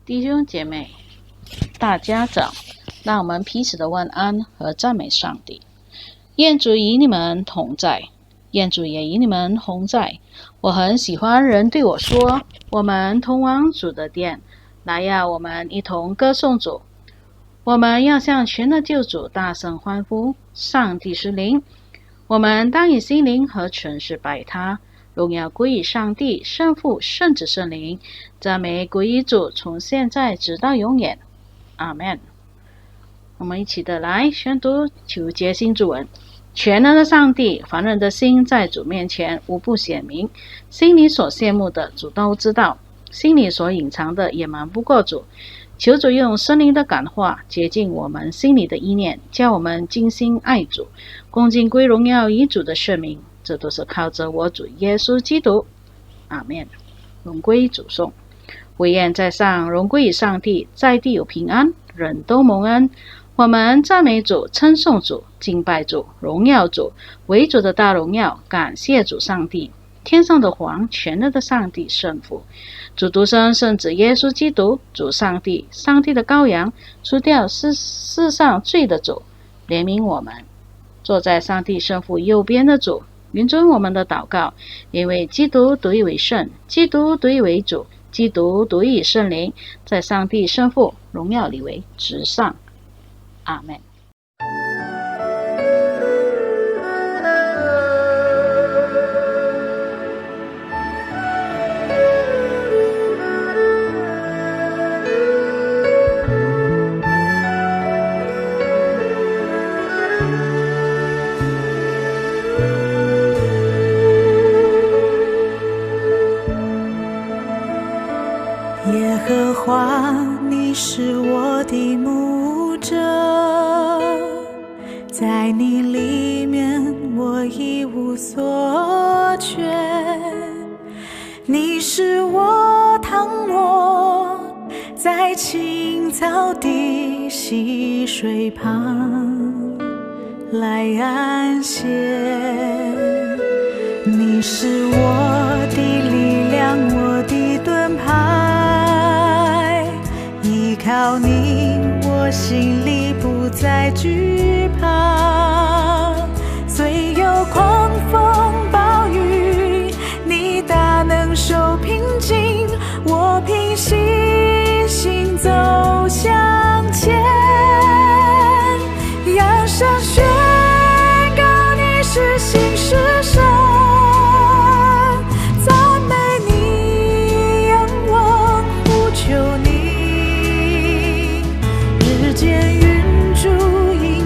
弟兄姐妹，大家早！让我们彼此的问安和赞美上帝。愿主与你们同在，愿主也与你们同在。我很喜欢人对我说：“我们同往主的殿，来呀，我们一同歌颂主。”我们要向全的救主大声欢呼。上帝是灵，我们当以心灵和诚实拜他。荣耀归于上帝，圣父、圣子、圣灵，赞美归于主，从现在直到永远。阿们。我们一起的来宣读求洁心主文。全能的上帝，凡人的心在主面前无不显明，心里所羡慕的主都知道，心里所隐藏的也瞒不过主。求主用圣灵的感化洁净我们心里的意念，叫我们精心爱主，恭敬归荣耀于主的圣名。这都是靠着我主耶稣基督。阿们。荣归主颂。惟愿在上，荣归于上帝，在地有平安，人都蒙恩。我们赞美主，称颂主，敬拜主，荣耀主，为主的大荣耀，感谢主上帝，天上的皇，全能的上帝圣父，主独生圣子耶稣基督，主上帝，上帝的羔羊，除掉世上罪的主，怜悯我们。坐在上帝圣父右边的主，允准我们的祷告，因为基督独一为圣，基督独一为主，基督独一圣灵，在上帝圣父荣耀里为至上。阿们。耶和华，你是我的牧者，在你里面我一无所缺。你是我躺卧在青草地溪水旁来安歇。你是我的力量，我的盾牌，依靠你，我心里不再惧怕。虽有狂风暴雨，你大能手平静，我凭信心走向前。扬声宣告你是新世神，赞美你，仰望呼求你，日间云柱引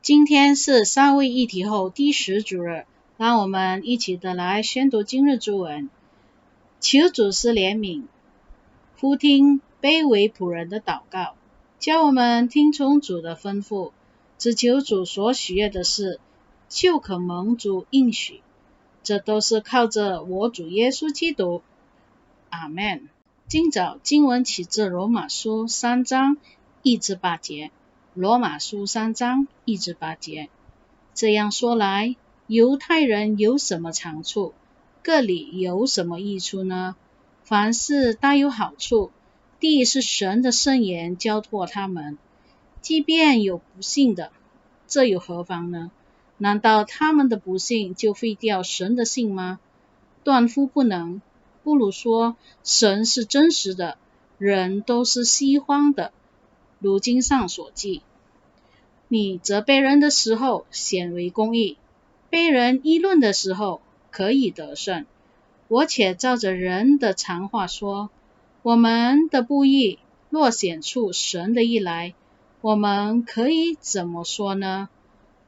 今天是三位一体后第10主日，让我们一起的来宣读今日主文。求主施怜悯，俯听卑微仆人的祷告，叫我们听从主的吩咐，只求主所许愿的事，就可蒙主应许。这都是靠着我主耶稣基督。阿们。今早经文起自罗马书3章1至8节。罗马书3章1至8节。这样说来，犹太人有什么长处？各里有什么益处呢？凡事大有好处。第一是神的圣言交托他们，即便有不信的，这又何妨呢？难道他们的不信就废掉神的信吗？断乎不能。不如说，神是真实的，人都是虚幻的。如经上所记，你责备人的时候显为公义，被人议论的时候可以得胜。我且照着人的常话说，我们的不义若显出神的义来，我们可以怎么说呢？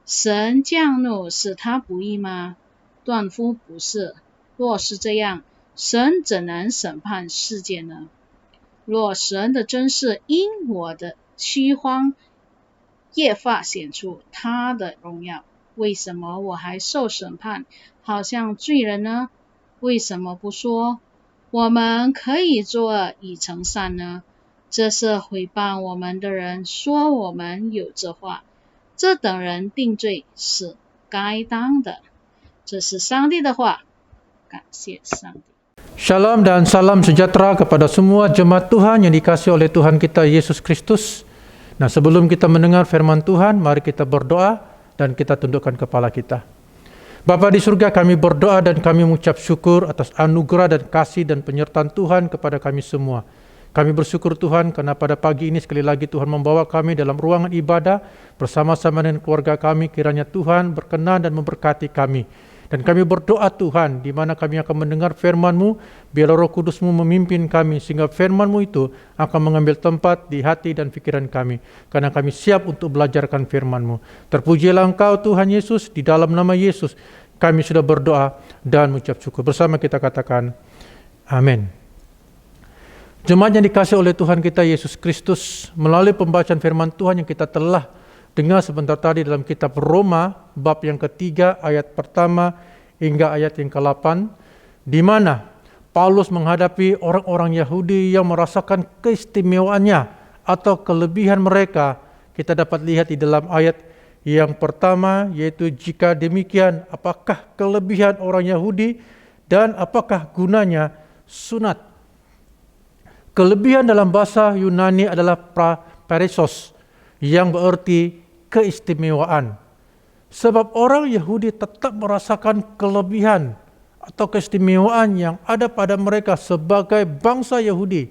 神降怒是他不义吗？断乎不是。若是这样，神怎能审判世界呢？若神的真是因我的虚荒越发显出他的荣耀，为什么我还受审判，好像罪人呢？为什么不说我们可以作恶以成善呢？这是毁谤我们的人说我们有这话，这等人定罪是该当的。这是上帝的话，感谢上帝。Shalom dan salam sejahtera kepada semua jemaat Tuhan yang dikasihi oleh Tuhan kita Yesus Kristus. Nah, sebelum kita mendengar firman Tuhan, mari kita berdoa dan kita tundukkan kepala kita. Bapa di surga, kami berdoa dan kami mengucap syukur atas anugerah dan kasih dan penyertaan Tuhan kepada kami semua. Kami bersyukur Tuhan karena pada pagi ini sekali lagi Tuhan membawa kami dalam ruangan ibadah bersama-sama dengan keluarga kami. Kiranya Tuhan berkenan dan memberkati kami. Dan kami berdoa Tuhan, di mana kami akan mendengar firman-Mu, biar Roh Kudus-Mu memimpin kami, sehingga firman-Mu itu akan mengambil tempat di hati dan pikiran kami. Karena kami siap untuk belajarkan firman-Mu. Terpujilah Engkau Tuhan Yesus, di dalam nama Yesus kami sudah berdoa dan mengucap syukur. Bersama kita katakan, amin. Jemaat yang dikasihi oleh Tuhan kita Yesus Kristus, melalui pembacaan firman Tuhan yang kita telah dengar sebentar tadi dalam kitab Roma, bab yang ketiga, ayat pertama hingga ayat yang ke-8, di mana Paulus menghadapi orang-orang Yahudi yang merasakan keistimewaannya atau kelebihan mereka. Kita dapat lihat di dalam ayat yang pertama, yaitu jika demikian, apakah kelebihan orang Yahudi dan apakah gunanya sunat? Kelebihan dalam bahasa Yunani adalah paresos, yang berarti keistimewaan. Sebab orang Yahudi tetap merasakan kelebihan atau keistimewaan yang ada pada mereka sebagai bangsa Yahudi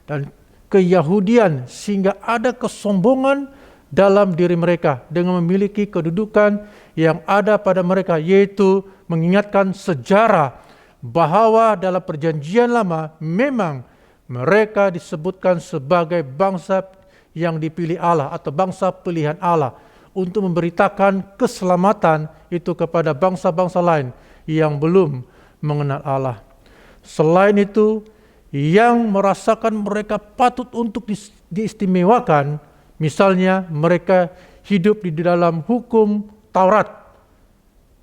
dan keyahudian, sehingga ada kesombongan dalam diri mereka dengan memiliki kedudukan yang ada pada mereka, yaitu mengingatkan sejarah bahwa dalam perjanjian lama memang mereka disebutkan sebagai bangsa yang dipilih Allah atau bangsa pilihan Allah untuk memberitakan keselamatan itu kepada bangsa-bangsa lain yang belum mengenal Allah. Selain itu, yang merasakan mereka patut untuk diistimewakan, misalnya mereka hidup di dalam hukum Taurat,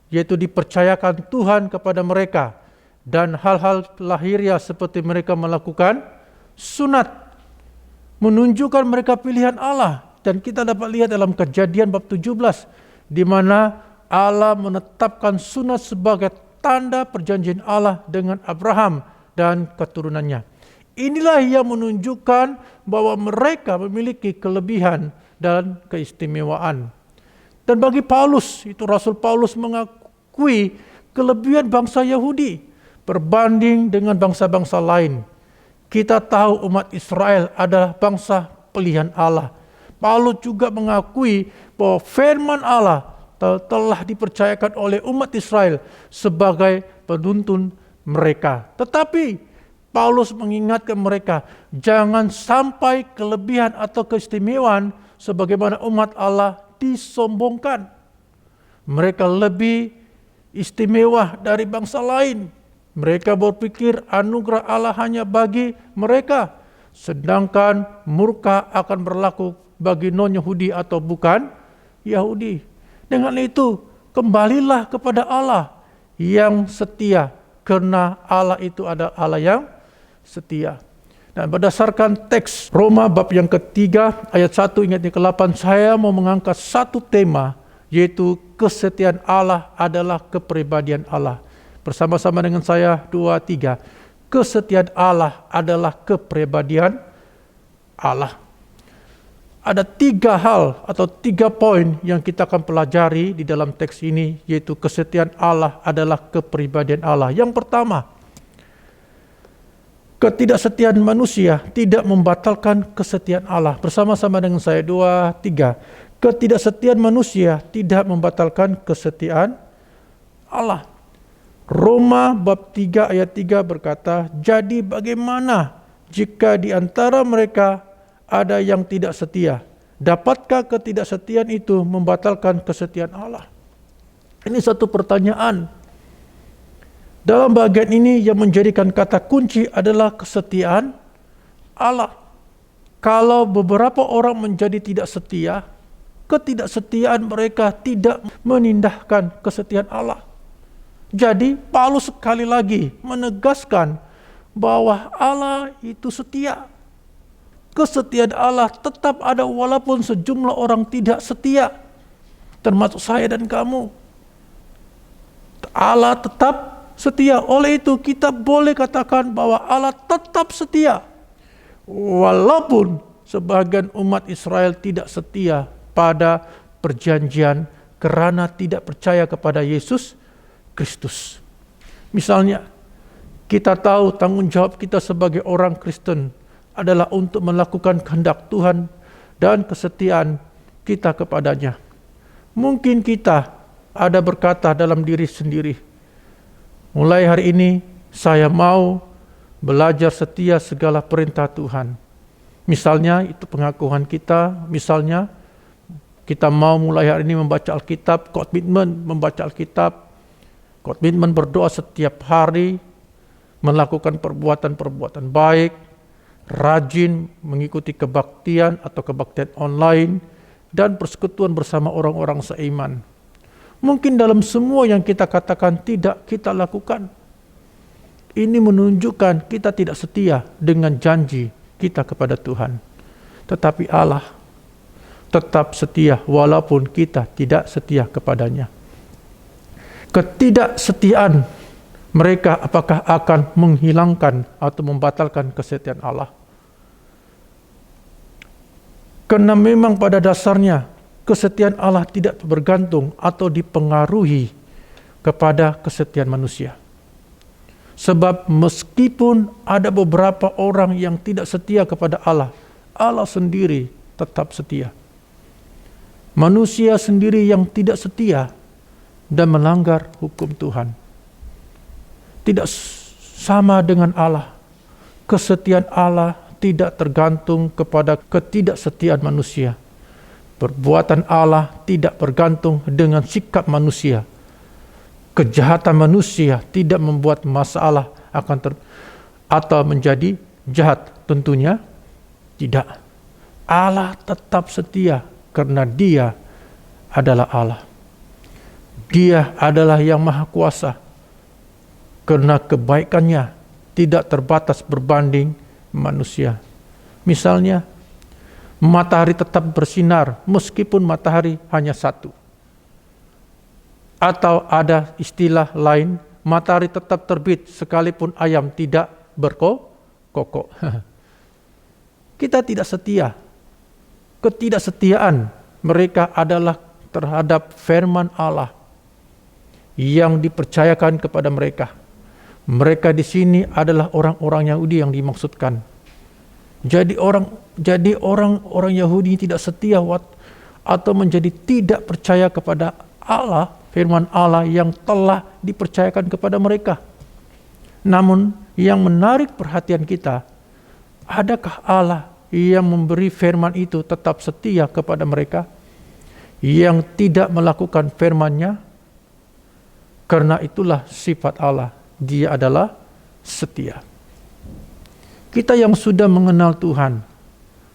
yaitu dipercayakan Tuhan kepada mereka, dan hal-hal lahiriah seperti mereka melakukan sunat, menunjukkan mereka pilihan Allah. Dan kita dapat lihat dalam Kejadian bab 17, di mana Allah menetapkan sunat sebagai tanda perjanjian Allah dengan Abraham dan keturunannya. Inilah yang menunjukkan bahwa mereka memiliki kelebihan dan keistimewaan. Dan bagi Paulus, itu Rasul Paulus mengakui kelebihan bangsa Yahudi berbanding dengan bangsa-bangsa lain. Kita tahu umat Israel adalah bangsa pilihan Allah. Paulus juga mengakui bahwa firman Allah telah dipercayakan oleh umat Israel sebagai penuntun mereka. Tetapi Paulus mengingatkan mereka, jangan sampai kelebihan atau keistimewaan sebagaimana umat Allah disombongkan. Mereka lebih istimewa dari bangsa lain. Mereka berpikir anugerah Allah hanya bagi mereka, sedangkan murka akan berlaku bagi non-Yahudi atau bukan Yahudi. Dengan itu, kembalilah kepada Allah yang setia, karena Allah itu ada Allah yang setia. Dan berdasarkan teks Roma bab yang ketiga ayat 1 hingga 8, saya mau mengangkat satu tema, yaitu kesetiaan Allah adalah kepribadian Allah. Bersama-sama dengan saya, 2, 3. Kesetiaan Allah adalah kepribadian Allah. Ada 3 hal atau 3 poin yang kita akan pelajari di dalam teks ini, yaitu kesetiaan Allah adalah kepribadian Allah. Yang pertama, ketidaksetiaan manusia tidak membatalkan kesetiaan Allah. Bersama-sama dengan saya, 2, 3. Ketidaksetiaan manusia tidak membatalkan kesetiaan Allah. Roma bab 3 ayat 3 berkata, jadi bagaimana jika di antara mereka ada yang tidak setia? Dapatkah ketidaksetiaan itu membatalkan kesetiaan Allah? Ini satu pertanyaan. Dalam bagian ini yang menjadikan kata kunci adalah kesetiaan Allah. Kalau beberapa orang menjadi tidak setia, ketidaksetiaan mereka tidak menindahkan kesetiaan Allah. Jadi Paulus sekali lagi menegaskan bahwa Allah itu setia. Kesetiaan Allah tetap ada walaupun sejumlah orang tidak setia, termasuk saya dan kamu. Allah tetap setia. Oleh itu kita boleh katakan bahwa Allah tetap setia. Walaupun sebagian umat Israel tidak setia pada perjanjian karena tidak percaya kepada Yesus Kristus. Misalnya, kita tahu tanggung jawab kita sebagai orang Kristen adalah untuk melakukan kehendak Tuhan dan kesetiaan kita kepadanya. Mungkin kita ada berkata dalam diri sendiri, mulai hari ini saya mau belajar setia segala perintah Tuhan. Misalnya itu pengakuan kita, misalnya kita mau mulai hari ini membaca Alkitab, komitmen membaca Alkitab, komitmen berdoa setiap hari, melakukan perbuatan-perbuatan baik, rajin mengikuti kebaktian atau kebaktian online, dan persekutuan bersama orang-orang seiman. Mungkin dalam semua yang kita katakan tidak kita lakukan. Ini menunjukkan kita tidak setia dengan janji kita kepada Tuhan. Tetapi Allah tetap setia walaupun kita tidak setia kepadanya. Ketidaksetiaan mereka apakah akan menghilangkan atau membatalkan kesetiaan Allah? Karena memang pada dasarnya kesetiaan Allah tidak bergantung atau dipengaruhi kepada kesetiaan manusia. Sebab meskipun ada beberapa orang yang tidak setia kepada Allah, Allah sendiri tetap setia. Manusia sendiri yang tidak setia dan melanggar hukum Tuhan tidak sama dengan Allah. Kesetiaan Allah tidak tergantung kepada ketidaksetiaan manusia. Perbuatan Allah tidak bergantung dengan sikap manusia. Kejahatan manusia tidak membuat masalah atau menjadi jahat. Tentunya tidak. Allah tetap setia karena Dia adalah Allah. Dia adalah yang maha kuasa. Karena kebaikannya tidak terbatas berbanding manusia. Misalnya, matahari tetap bersinar meskipun matahari hanya satu. Atau ada istilah lain, matahari tetap terbit sekalipun ayam tidak berkokok. Kita tidak setia. Ketidaksetiaan mereka adalah terhadap firman Allah yang dipercayakan kepada mereka. Mereka di sini adalah orang-orang Yahudi yang dimaksudkan. Jadi orang Yahudi tidak setia atau menjadi tidak percaya kepada Allah, firman Allah yang telah dipercayakan kepada mereka. Namun yang menarik perhatian kita, adakah Allah yang memberi firman itu tetap setia kepada mereka? yang tidak melakukan firman-Nya, karena itulah sifat Allah. Dia adalah setia. Kita yang sudah mengenal Tuhan,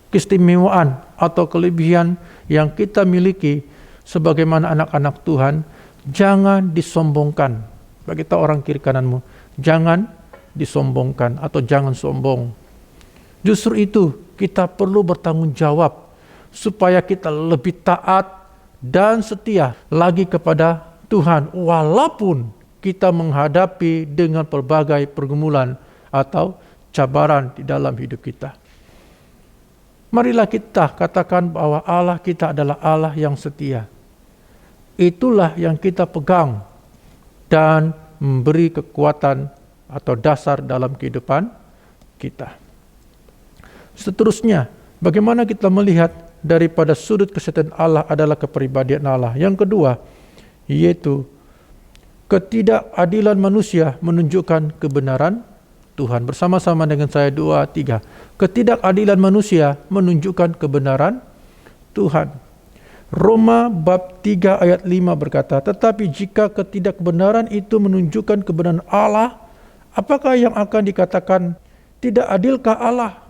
keistimewaan atau kelebihan yang kita miliki sebagaimana anak-anak Tuhan, jangan disombongkan. Bagi orang kiri kananmu, jangan disombongkan atau jangan sombong. Justru itu kita perlu bertanggung jawab supaya kita lebih taat dan setia lagi kepada Tuhan, walaupun kita menghadapi dengan berbagai pergumulan atau cabaran di dalam hidup kita. Marilah kita katakan bahwa Allah kita adalah Allah yang setia. Itulah yang kita pegang dan memberi kekuatan atau dasar dalam kehidupan kita. Seterusnya, bagaimana kita melihat daripada sudut kesetiaan Allah adalah kepribadian Allah. Yang kedua, yaitu ketidakadilan manusia menunjukkan kebenaran Tuhan. Bersama-sama dengan saya 2, 3. Ketidakadilan manusia menunjukkan kebenaran Tuhan. Roma bab 3 ayat 5 berkata, tetapi jika ketidakbenaran itu menunjukkan kebenaran Allah, apakah yang akan dikatakan, tidak adilkah Allah?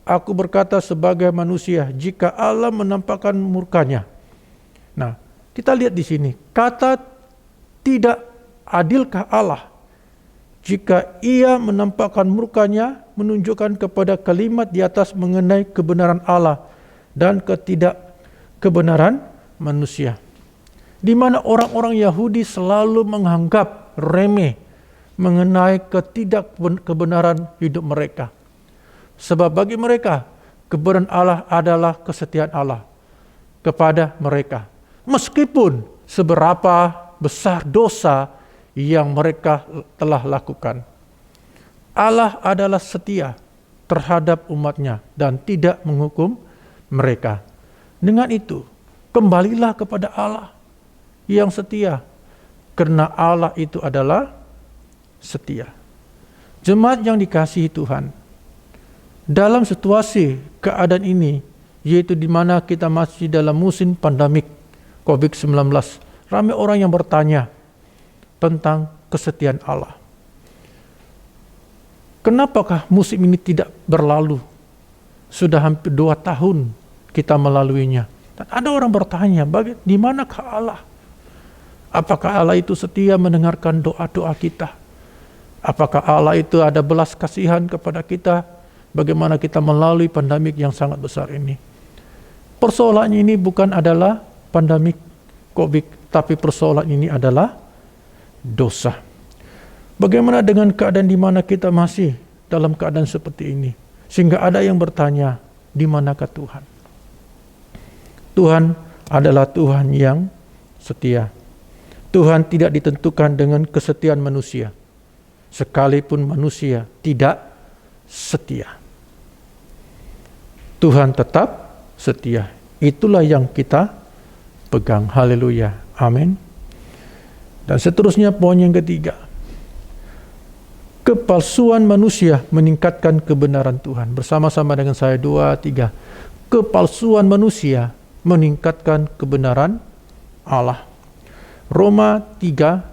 Aku berkata sebagai manusia, jika Allah menampakkan murkanya. Nah, kita lihat di sini, kata tidak adilkah Allah? Jika ia menampakkan murkanya, menunjukkan kepada kalimat di atas mengenai kebenaran Allah dan ketidakkebenaran manusia. Di mana orang-orang Yahudi selalu menganggap remeh mengenai ketidakkebenaran hidup mereka. Sebab bagi mereka, kebenaran Allah adalah kesetiaan Allah kepada mereka. Meskipun seberapa besar dosa yang mereka telah lakukan. Allah adalah setia terhadap umatnya dan tidak menghukum mereka. Dengan itu, kembalilah kepada Allah yang setia, karena Allah itu adalah setia. Jemaat yang dikasihi Tuhan, dalam situasi keadaan ini, yaitu di mana kita masih dalam musim pandemik COVID-19, ramai orang yang bertanya tentang kesetiaan Allah. Kenapakah musim ini tidak berlalu? Sudah hampir 2 tahun kita melaluinya. Dan ada orang bertanya, di manakah Allah? Apakah Allah itu setia mendengarkan doa-doa kita? Apakah Allah itu ada belas kasihan kepada kita? Bagaimana kita melalui pandemik yang sangat besar ini? Persoalannya ini bukan adalah pandemik COVID, tapi persoalan ini adalah dosa. Bagaimana dengan keadaan di mana kita masih dalam keadaan seperti ini? Sehingga ada yang bertanya, di manakah Tuhan? Tuhan adalah Tuhan yang setia. Tuhan tidak ditentukan dengan kesetiaan manusia, sekalipun manusia tidak setia. Tuhan tetap setia. Itulah yang kita pegang. Haleluya. Amin. Dan seterusnya poin yang ketiga. Kepalsuan manusia meningkatkan kebenaran Tuhan. Bersama-sama dengan saya 2, 3. Kepalsuan manusia meningkatkan kebenaran Allah. Roma 3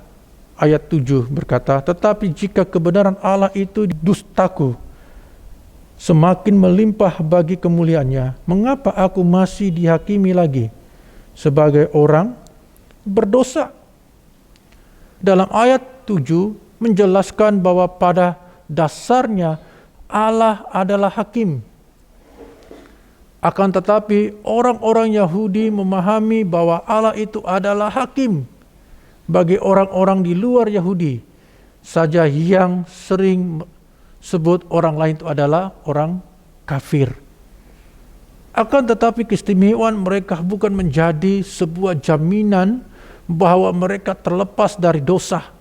ayat 7 berkata, tetapi jika kebenaran Allah itu dustaku, semakin melimpah bagi kemuliaannya, mengapa aku masih dihakimi lagi sebagai orang berdosa? Dalam ayat 7 menjelaskan bahwa pada dasarnya Allah adalah hakim. Akan tetapi orang-orang Yahudi memahami bahwa Allah itu adalah hakim bagi orang-orang di luar Yahudi saja yang sering sebut orang lain itu adalah orang kafir. Akan tetapi keistimewaan mereka bukan menjadi sebuah jaminan bahwa mereka terlepas dari dosa.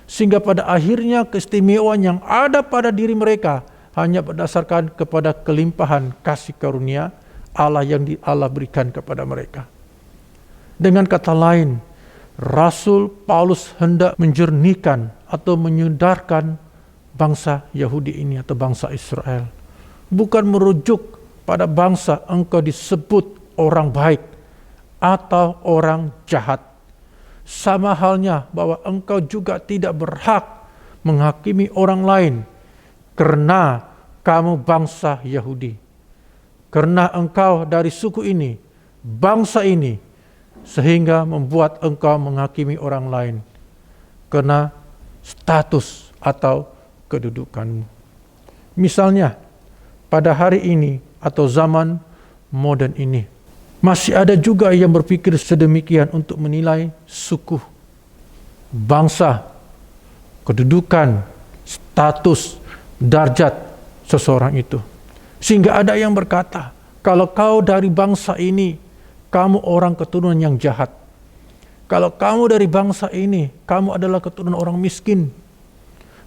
Sehingga pada akhirnya keistimewaan yang ada pada diri mereka hanya berdasarkan kepada kelimpahan kasih karunia Allah yang Allah berikan kepada mereka. Dengan kata lain, Rasul Paulus hendak menjernihkan atau menyudarkan bangsa Yahudi ini atau bangsa Israel. Bukan merujuk pada bangsa engkau disebut orang baik atau orang jahat. Sama halnya bahwa engkau juga tidak berhak menghakimi orang lain karena kamu bangsa Yahudi. Karena engkau dari suku ini, bangsa ini, sehingga membuat engkau menghakimi orang lain karena status atau kedudukanmu. Misalnya, pada hari ini atau zaman modern ini, masih ada juga yang berpikir sedemikian untuk menilai suku, bangsa, kedudukan, status, darjat seseorang itu. Sehingga ada yang berkata, kalau kau dari bangsa ini, kamu orang keturunan yang jahat. Kalau kamu dari bangsa ini, kamu adalah keturunan orang miskin.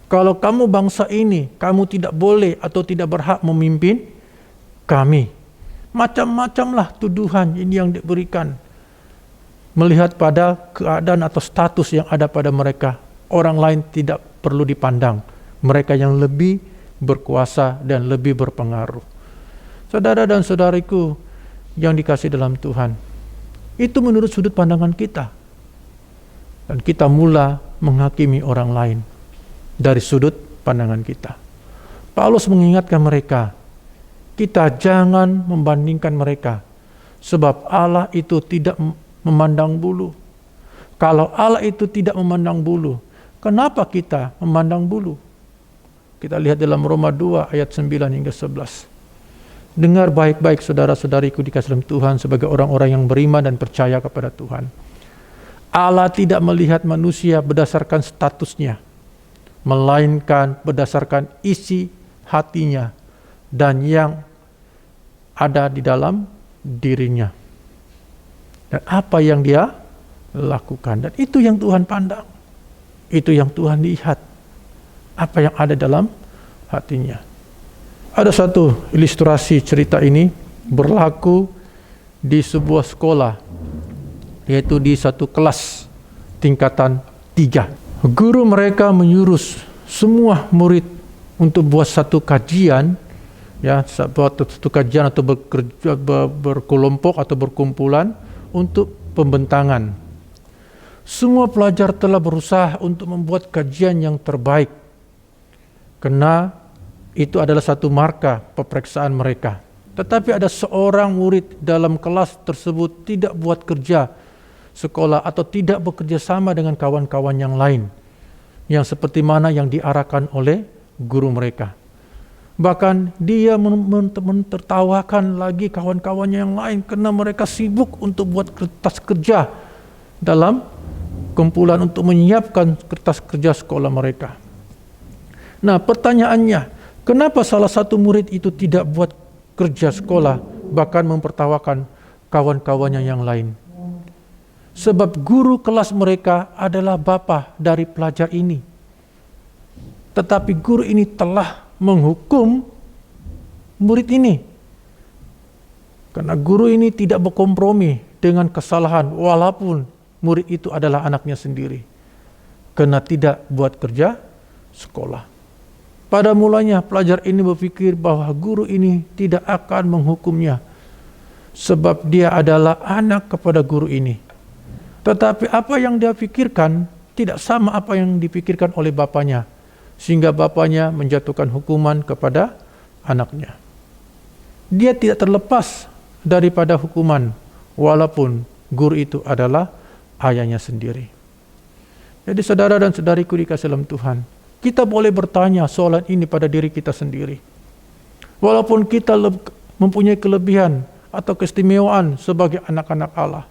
Kalau kamu bangsa ini, kamu tidak boleh atau tidak berhak memimpin kami. Macam-macamlah tuduhan ini yang diberikan. Melihat pada keadaan atau status yang ada pada mereka, orang lain tidak perlu dipandang. Mereka yang lebih berkuasa dan lebih berpengaruh. Saudara dan saudariku yang dikasihi dalam Tuhan, itu menurut sudut pandangan kita. Dan kita mula menghakimi orang lain dari sudut pandangan kita. Paulus mengingatkan mereka, kita jangan membandingkan mereka, sebab Allah itu tidak memandang bulu. Kalau Allah itu tidak memandang bulu, kenapa kita memandang bulu? Kita lihat dalam Roma 2 ayat 9 hingga 11. Dengar baik-baik saudara-saudariku dikasihi dalam Tuhan sebagai orang-orang yang beriman dan percaya kepada Tuhan. Allah tidak melihat manusia berdasarkan statusnya, melainkan berdasarkan isi hatinya dan yang ada di dalam dirinya. Dan apa yang dia lakukan. Dan itu yang Tuhan pandang. Itu yang Tuhan lihat. Apa yang ada dalam hatinya. Ada satu ilustrasi cerita ini berlaku di sebuah sekolah, yaitu di satu kelas tingkatan 3. Guru mereka menyuruh semua murid untuk buat satu kajian, ya, buat satu kajian atau berkelompok atau berkumpulan untuk pembentangan. Semua pelajar telah berusaha untuk membuat kajian yang terbaik, karena itu adalah satu marka peperiksaan mereka. Tetapi ada seorang murid dalam kelas tersebut tidak buat kerja sekolah atau tidak bekerja sama dengan kawan-kawan yang lain, yang seperti mana yang diarahkan oleh guru mereka. Bahkan dia mentertawakan lagi kawan-kawannya yang lain karena mereka sibuk untuk buat kertas kerja dalam kumpulan untuk menyiapkan kertas kerja sekolah mereka. Nah, pertanyaannya, kenapa salah satu murid itu tidak buat kerja sekolah, bahkan mempertawakan kawan-kawannya yang lain? Sebab guru kelas mereka adalah bapa dari pelajar ini. Tetapi guru ini telah menghukum murid ini. Karena guru ini tidak berkompromi dengan kesalahan, walaupun murid itu adalah anaknya sendiri. Karena tidak buat kerja sekolah. Pada mulanya pelajar ini berpikir bahwa guru ini tidak akan menghukumnya, sebab dia adalah anak kepada guru ini. Tetapi apa yang dia pikirkan tidak sama apa yang dipikirkan oleh bapaknya, sehingga bapaknya menjatuhkan hukuman kepada anaknya. Dia tidak terlepas daripada hukuman, walaupun guru itu adalah ayahnya sendiri. Jadi saudara dan saudariku dikasihi dalam Tuhan, kita boleh bertanya soalan ini pada diri kita sendiri. Walaupun kita mempunyai kelebihan atau keistimewaan sebagai anak-anak Allah,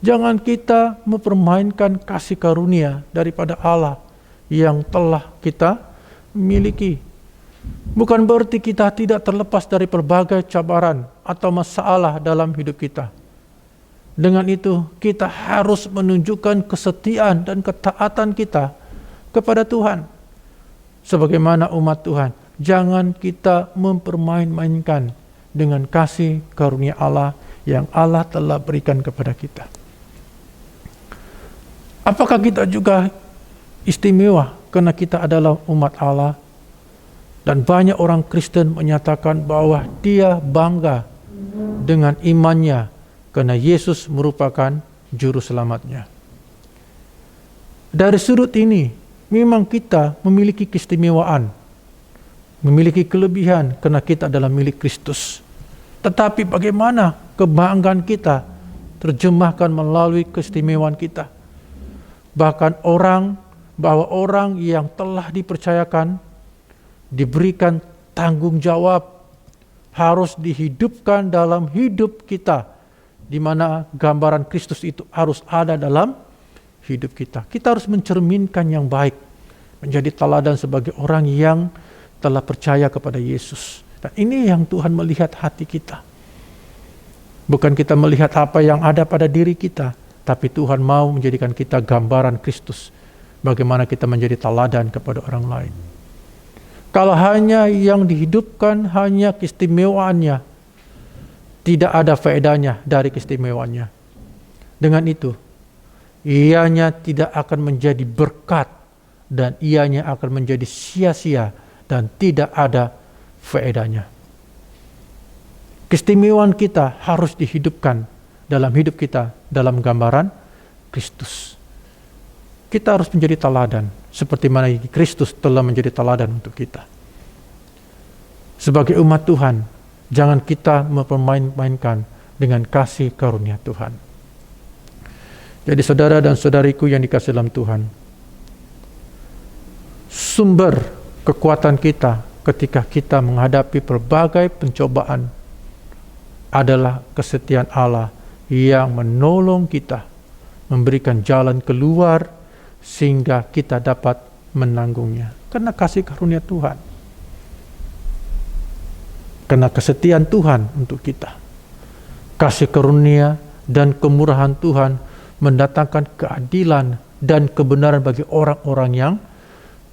jangan kita mempermainkan kasih karunia daripada Allah yang telah kita miliki. Bukan berarti kita tidak terlepas dari berbagai cabaran atau masalah dalam hidup kita. Dengan itu, kita harus menunjukkan kesetiaan dan ketaatan kita kepada Tuhan. Sebagaimana umat Tuhan, jangan kita mempermain-mainkan dengan kasih karunia Allah yang Allah telah berikan kepada kita. Apakah kita juga istimewa karena kita adalah umat Allah? Dan banyak orang Kristen menyatakan bahwa dia bangga dengan imannya karena Yesus merupakan juru selamatnya. Dari sudut ini, memang kita memiliki keistimewaan, memiliki kelebihan karena kita adalah milik Kristus. Tetapi bagaimana kebanggaan kita terjemahkan melalui keistimewaan kita? Bahkan bahwa orang yang telah dipercayakan, diberikan tanggung jawab, harus dihidupkan dalam hidup kita, di mana gambaran Kristus itu harus ada dalam hidup kita. Kita harus mencerminkan yang baik, menjadi teladan sebagai orang yang telah percaya kepada Yesus. Dan ini yang Tuhan melihat hati kita. Bukan kita melihat apa yang ada pada diri kita, tapi Tuhan mau menjadikan kita gambaran Kristus. Bagaimana kita menjadi teladan kepada orang lain. Kalau hanya yang dihidupkan hanya keistimewaannya, tidak ada faedahnya dari keistimewaannya. Dengan itu, ianya tidak akan menjadi berkat dan ianya akan menjadi sia-sia dan tidak ada faedahnya. Keistimewaan kita harus dihidupkan dalam hidup kita dalam gambaran Kristus. Kita harus menjadi teladan seperti mana Kristus telah menjadi teladan untuk kita. Sebagai umat Tuhan, jangan kita mempermain-mainkan dengan kasih karunia Tuhan. Jadi saudara dan saudariku yang dikasihi dalam Tuhan, sumber kekuatan kita ketika kita menghadapi berbagai pencobaan adalah kesetiaan Allah yang menolong kita, memberikan jalan keluar sehingga kita dapat menanggungnya. Karena kasih karunia Tuhan. Karena kesetiaan Tuhan untuk kita. Kasih karunia dan kemurahan Tuhan mendatangkan keadilan dan kebenaran bagi orang-orang yang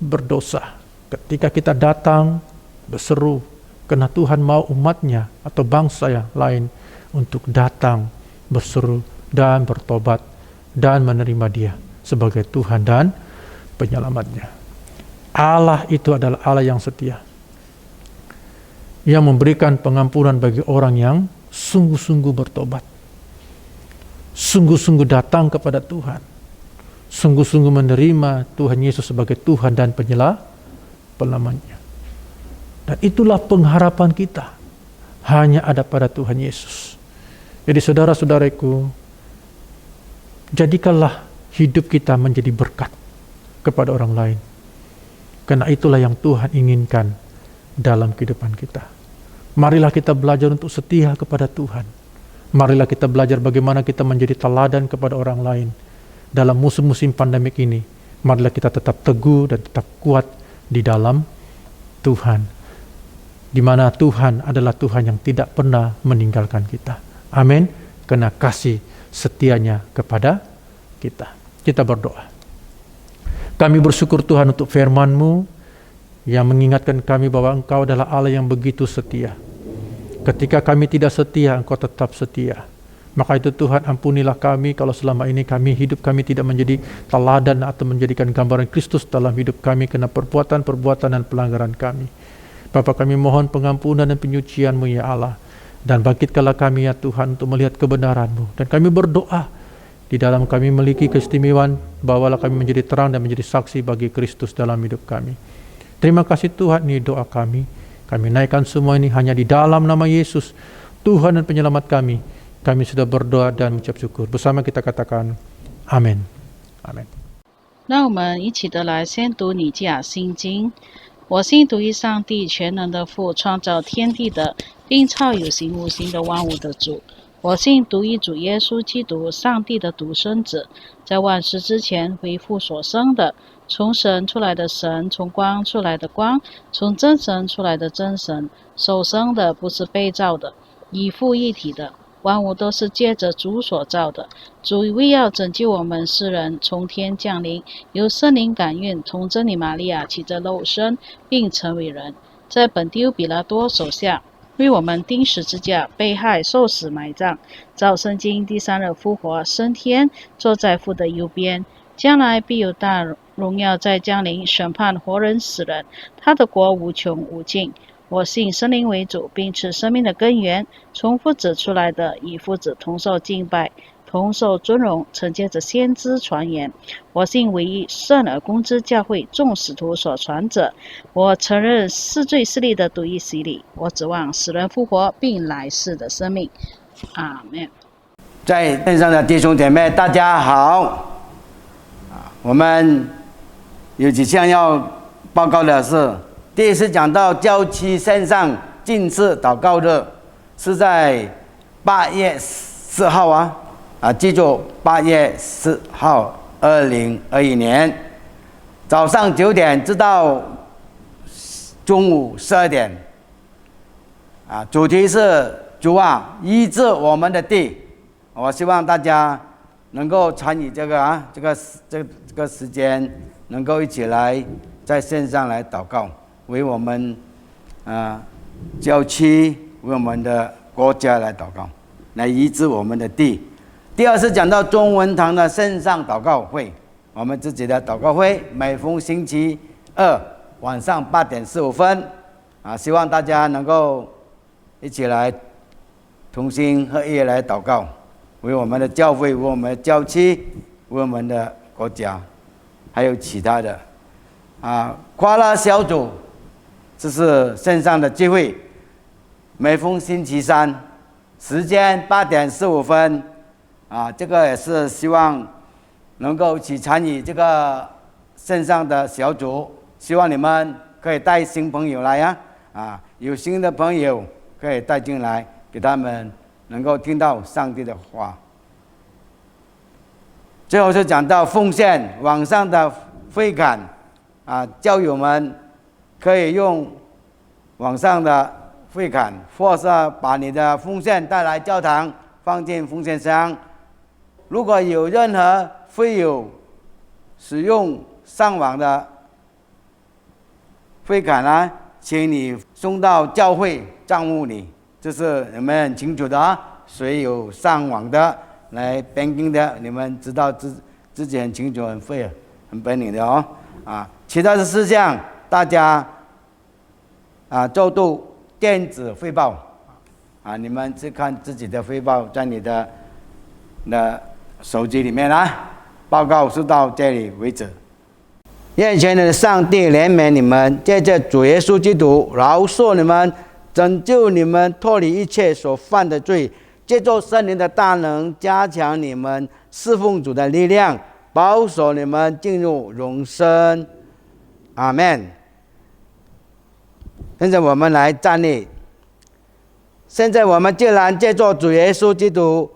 berdosa. Ketika kita datang berseru, karena Tuhan mau umatnya atau bangsa yang lain untuk datang berseru dan bertobat dan menerima Dia sebagai Tuhan dan penyelamatnya. Allah itu adalah Allah yang setia, yang memberikan pengampunan bagi orang yang sungguh-sungguh bertobat, sungguh-sungguh datang kepada Tuhan, sungguh-sungguh menerima Tuhan Yesus sebagai Tuhan dan penyelamatnya. Dan itulah pengharapan kita, hanya ada pada Tuhan Yesus. Jadi saudara-saudaraku, jadikanlah hidup kita menjadi berkat kepada orang lain. Karena itulah yang Tuhan inginkan dalam kehidupan kita. Marilah kita belajar untuk setia kepada Tuhan. Marilah kita belajar bagaimana kita menjadi teladan kepada orang lain. Dalam musim-musim pandemik ini, marilah kita tetap teguh dan tetap kuat di dalam Tuhan. Di mana Tuhan adalah Tuhan yang tidak pernah meninggalkan kita. Amin. Karena kasih setianya kepada kita. Kita berdoa. Kami bersyukur Tuhan untuk firman-Mu yang mengingatkan kami bahwa Engkau adalah Allah yang begitu setia. Ketika kami tidak setia, Engkau tetap setia. Maka itu Tuhan, ampunilah kami kalau selama ini hidup kami tidak menjadi teladan atau menjadikan gambaran Kristus dalam hidup kami karena perbuatan-perbuatan dan pelanggaran kami. Bapa, kami mohon pengampunan dan penyucian-Mu ya Allah. Dan bangkitkanlah kami ya Tuhan untuk melihat kebenaran-Mu. Dan kami berdoa, di dalam kami memiliki keistimewaan, bawalah kami menjadi terang dan menjadi saksi bagi Kristus dalam hidup kami. Terima kasih Tuhan, ini doa kami. Kami naikkan semua ini hanya di dalam nama Yesus, Tuhan dan penyelamat kami. Kami sudah berdoa dan mengucap syukur. Bersama kita katakan, Amin. Amin. 让我们一起的来先读以赛亚新经。我信独一上帝，全能的父，创造天地的，并造有形无形的万物的主。我信独一主耶稣基督，上帝的独生子，在万事之前为父所生的，从神出来的神，从光出来的光，从真神出来的真神，首生的，不是被造的，以父一体的。万物都是借着主所造的，主为要拯救我们世人，从天降临，由圣灵感孕，从真理玛利亚起着肉身，并成为人，在本丢比拉多手下，为我们钉十字架，被害、受死、埋葬，照圣经第三日复活，升天，坐在父的右边，将来必有大荣耀在降临，审判活人死人，他的国无穷无尽。我信圣灵为主，并持生命的根源，从父子出来的，与父子同受敬拜，同受尊荣，承接着先知传言。我信唯一圣而公之教会众使徒所传者。我承认是罪是利的独一洗礼。我指望死人复活，并来世的生命。阿们。在线上的弟兄姐妹，大家好。我们有几项要报告的是，第一次讲到教区线上禁食祷告日，是在8月4号记住8月4号，2021年早上9点直到中午12点。主题是主啊，医治我们的地。我希望大家能够参与这个时间，能够一起来在线上来祷告，为我们教区、为我们的国家来祷告，来医治我们的地。第二是讲到中文堂的线上祷告会，我们自己的祷告会，每逢星期二晚上8点15分，希望大家能够一起来同心合意来祷告，为我们的教会、为我们的教区、为我们的国家，还有其他的快乐小组，这是线上的聚会，每逢星期三，时间8点15分，这个也是希望能够一起参与这个线上的小组，希望你们可以带新朋友来有新的朋友可以带进来，给他们能够听到上帝的话。最后是讲到奉献，网上的会刊教友们可以用网上的会刊，或是把你的奉献带来教堂，放进奉献箱。如果有任何会友使用上网的会刊请你送到教会账户里，这是你们很清楚的谁有上网的来 banking 的，你们知道自己很清楚、很会、很本领的其他的事项，大家就读电子汇报你们去看自己的汇报，在你的手机里面报告是到这里为止。愿全能的上帝怜悯你们，借着主耶稣基督饶恕你们，拯救你们脱离一切所犯的罪，借助圣灵的大能加强你们侍奉主的力量，保守你们进入永生。阿们。现在我们来站立。现在我们既然借助主耶稣基督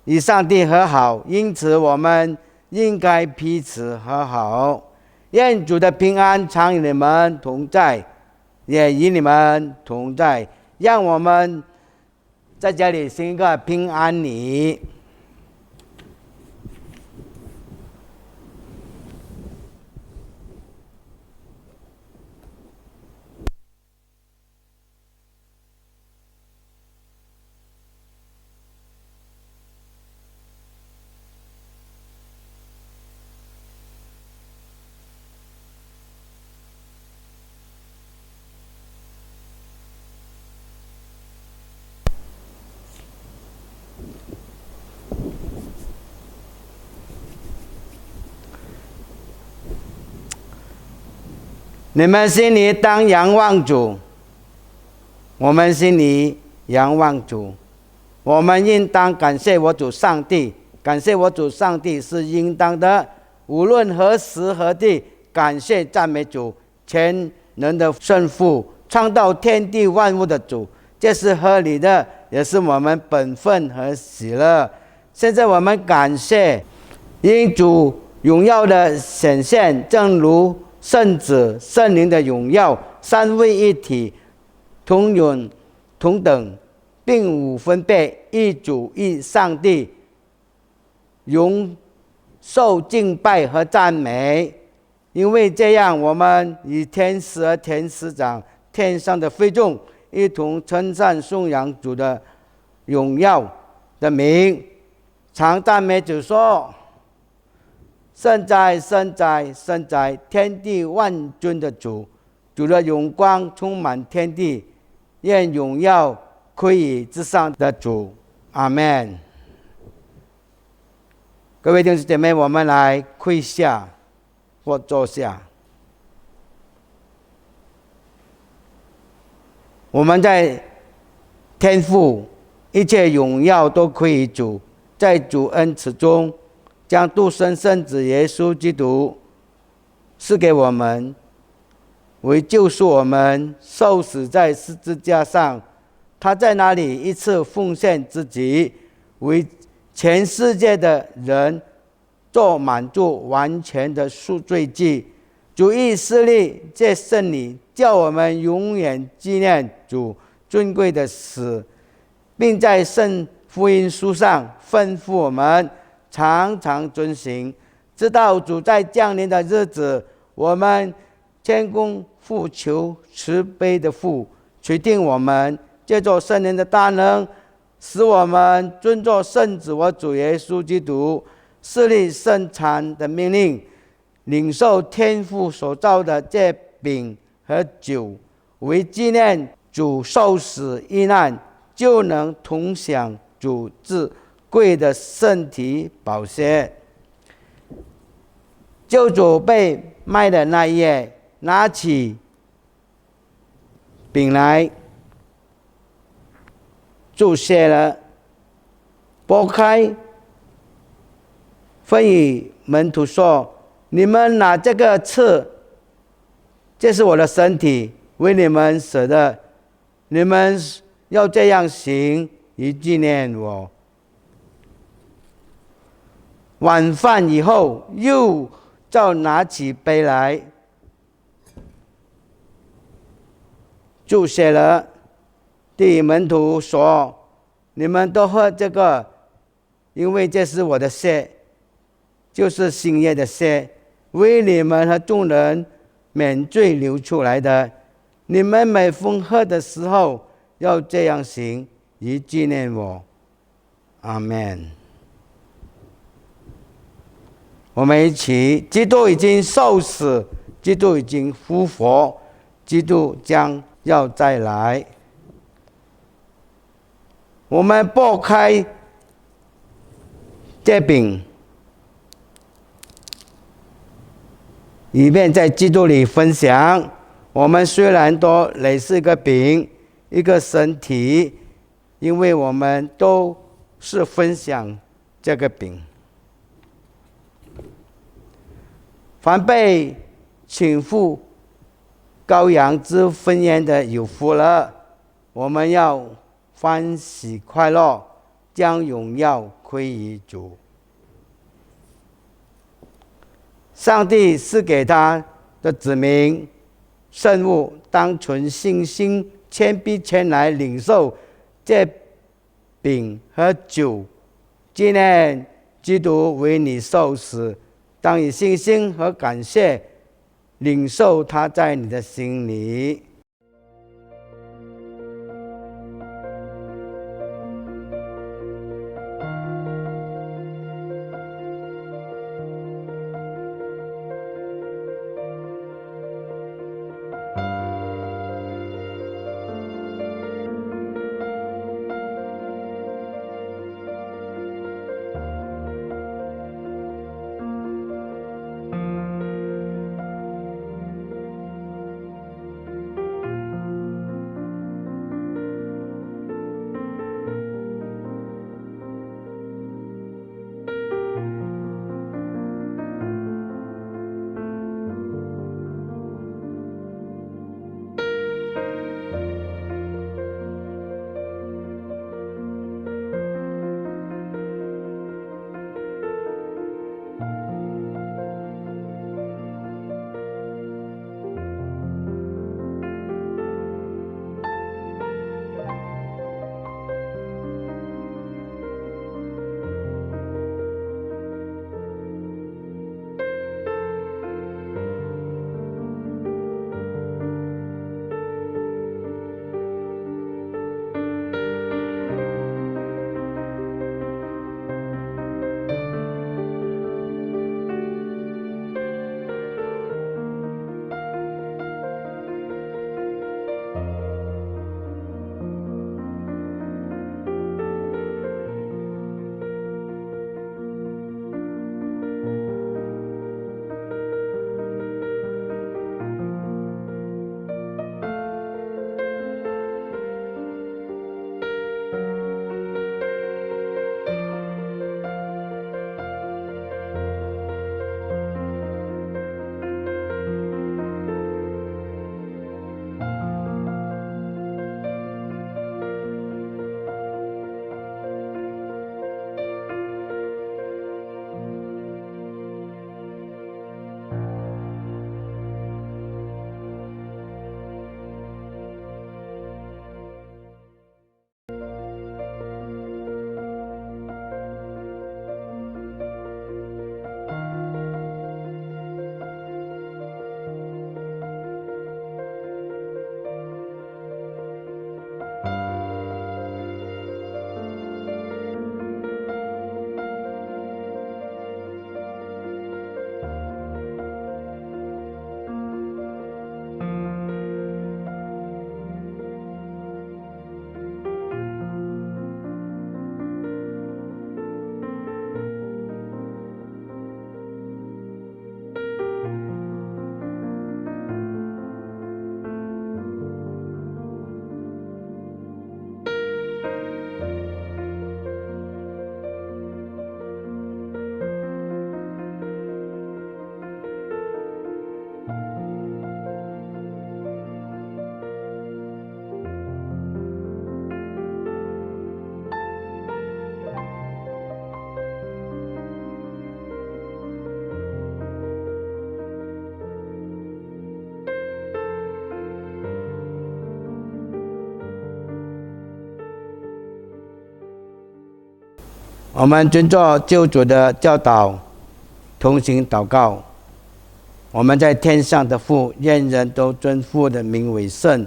与上帝和好，因此我们应该彼此和好。愿主的平安常与你们同在，也与你们同在。让我们在这里行一个平安礼。你们心里当仰望主，我们心里仰望主。我们应当感谢我主上帝，感谢我主上帝是应当的。无论何时何地，感谢赞美主，全能的圣父，创造天地万物的主，这是合理的，也是我们本分和喜乐。现在我们感谢，因主荣耀的显现，正如圣子、圣灵的荣耀，三位一体，同源同等，并无分别，一主一上帝，荣受敬拜和赞美。因为这样，我们与天使和天使长、天上的会众一同称赞颂扬主的荣耀的名，常赞美主说：圣哉，圣哉，圣哉！天地万军的主，主的荣光充满天地，愿荣耀归于至上的主。阿们。各位弟兄姐妹，我们来跪下或坐下。我们在天父，一切荣耀都归于主，在主恩慈中，将独生圣子耶稣基督赐给我们，为救赎我们，受死在十字架上。他在那里一次奉献自己，为全世界的人做满足完全的赎罪祭。主亦设立这圣礼，叫我们永远纪念主尊贵的死，并在圣福音书上吩咐我们常常遵行，直到主在降临的日子。我们谦恭呼求慈悲的父，垂听我们，借着圣灵的大能，使我们遵照圣子我主耶稣基督设立圣餐的命令，领受天父所造的这饼和酒，为纪念主受死遇难，就能同享主至贵的身体宝血。救主被卖的那一夜，拿起饼来，注谢了，拨开，分与门徒说：“你们拿这个吃，这是我的身体，为你们舍的，你们要这样行，以纪念我。”晚饭以后，又照拿起杯来，注谢了，对门徒说：“你们都喝这个，因为这是我的血，就是新约的血，为你们和众人免罪流出来的。你们每逢喝的时候，要这样行，以纪念我。”阿们。我们一起，基督已经受死，基督已经复活，基督将要再来。我们剥开这饼，以便在基督里分享。我们虽然都类似一个饼，一个身体，因为我们都是分享这个饼。凡被请赴羔羊之婚宴的有福了，我们要欢喜快乐，将荣耀归于主。上帝赐给他的子民圣物，当存信心谦卑前来领受这饼和酒，纪念基督为你受死。当以信心和感谢领受他在你的心里。我们遵照救主的教导，同行祷告。我们在天上的父，愿人都尊父的名为圣，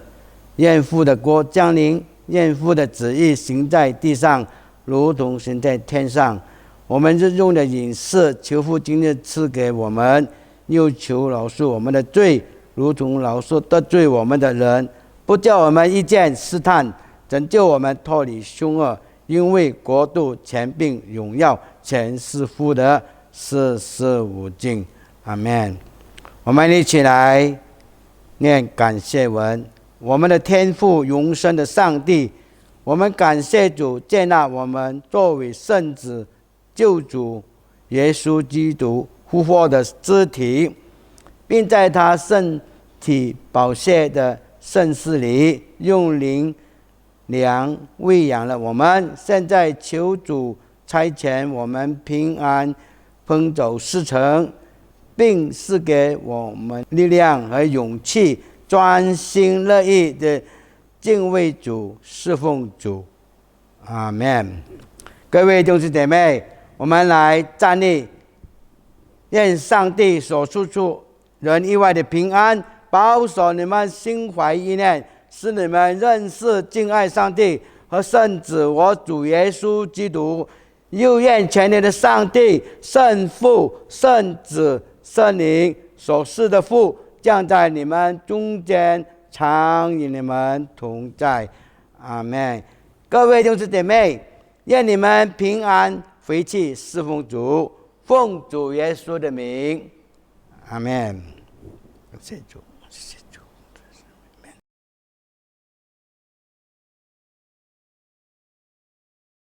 愿父的国降临，愿父的旨意行在地上，如同行在天上。我们日用的饮食，求父今日赐给我们，又求饶恕我们的罪，如同饶恕得罪我们的人，不叫我们遇见试探，拯救我们脱离凶恶。因为国度、权柄、荣耀，全是父的，世世无尽。阿们。我们一起来念感谢文。我们的天父，永生的上帝，我们感谢主接纳我们作为圣子、救主耶稣基督复活的肢体，并在他身体宝血的圣事里用灵粮喂养了我们。现在求主差遣我们平安奔走四程，并赐给我们力量和勇气，专心乐意的敬畏主、侍奉主。阿们。各位弟兄姐妹，我们来站立，愿上帝所赐出人意外的平安，保守你们心怀意念，使你们认识敬爱上帝和圣子我主耶稣基督。又愿全能的上帝、圣父、圣子、圣灵所赐的福降在你们中间，常与你们同在。阿们。各位弟兄姐妹，愿你们平安回去侍奉主，奉主耶稣的名。阿们。谢谢主，谢谢主。